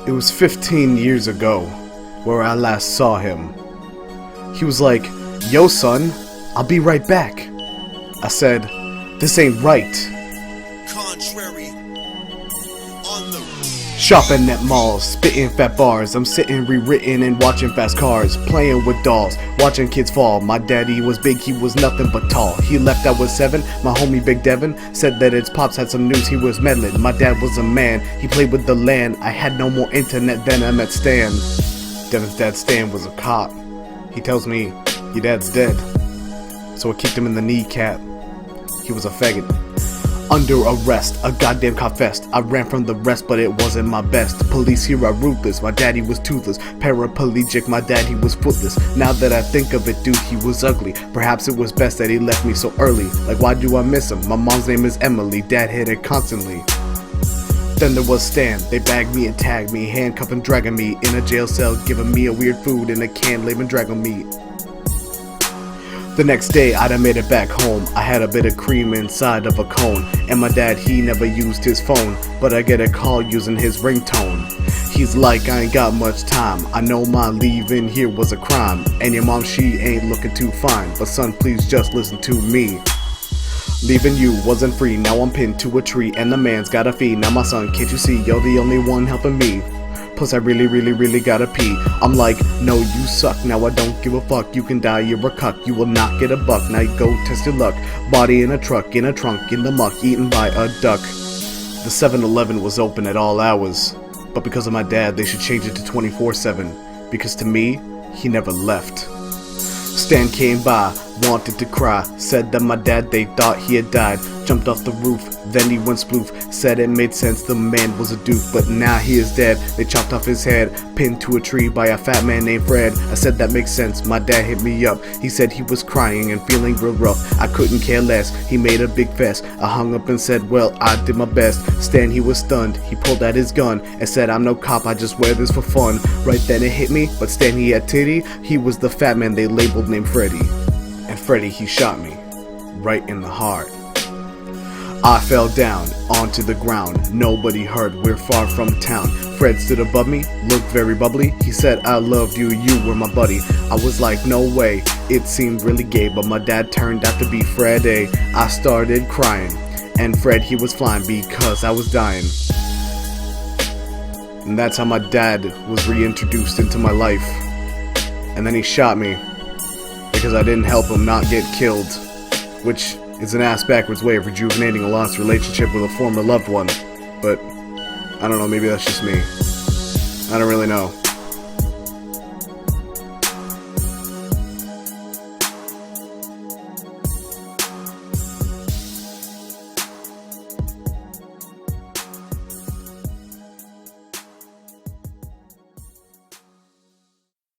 It was 15 years ago where I last saw him. He was like, "Yo son, I'll be right back." I said, "This ain't right." Contrary on the Shopping at malls, spitting fat bars. I'm sitting rewritten and watching fast cars, playing with dolls, watching kids fall. My daddy was big, he was nothing but tall. He left, I was 7. My homie Big Devin said that his pops had some news, he was meddling. My dad was a man, he played with the land. I had no more internet than I met Stan. Devin's dad Stan was a cop. He tells me, "Your dad's dead." So I kicked him in the kneecap. He was a faggot. Under arrest, a goddamn cop fest. I ran from the rest, but it wasn't my best. Police here are ruthless, my daddy was toothless. Paraplegic, my daddy was footless. Now that I think of it, dude, he was ugly. Perhaps it was best that he left me so early. Like, why do I miss him? My mom's name is Emily, dad hit her constantly. Then there was Stan, they bagged me and tagged me, handcuffed and dragging me in a jail cell, giving me a weird food in a can, lemon dragon meat. The next day, I'd have made it back home. I had a bit of cream inside of a cone. And my dad, he never used his phone, but I get a call using his ringtone. He's like, "I ain't got much time. I know my leaving here was a crime. And your mom, she ain't looking too fine. But son, please just listen to me. Leaving you wasn't free. Now I'm pinned to a tree and the man's got a fee. Now my son, can't you see? You're the only one helping me. Plus I really gotta pee." I'm like, "No, you suck. Now I don't give a fuck. You can die, you're a cuck. You will not get a buck. Now you go test your luck. Body in a truck, in a trunk, in the muck, eaten by a duck." The 7-Eleven was open at all hours. But because of my dad, they should change it to 24/7. Because to me, he never left. Stan came by, wanted to cry, said that my dad, they thought he had died. Jumped off the roof, then he went sploof, said it made sense, the man was a duke, but now he is dead. They chopped off his head, pinned to a tree by a fat man named Fred. I said that makes sense, my dad hit me up. He said he was crying and feeling real rough. I couldn't care less, he made a big fest. I hung up and said, "Well, I did my best." Stan, he was stunned, he pulled out his gun and said, "I'm no cop, I just wear this for fun." Right then it hit me, but Stan, he had titty. He was the fat man they labeled named Freddy. And Freddy, he shot me, right in the heart. I fell down onto the ground, nobody heard, we're far from town. Fred stood above me, looked very bubbly. He said, "I loved you, you were my buddy." I was like, "No way." It seemed really gay, but my dad turned out to be Freddy. I started crying, and Fred, he was flying because I was dying. And that's how my dad was reintroduced into my life. And then he shot me because I didn't help him not get killed, which is an ass-backwards way of rejuvenating a lost relationship with a former loved one. But I don't know, maybe that's just me. I don't really know.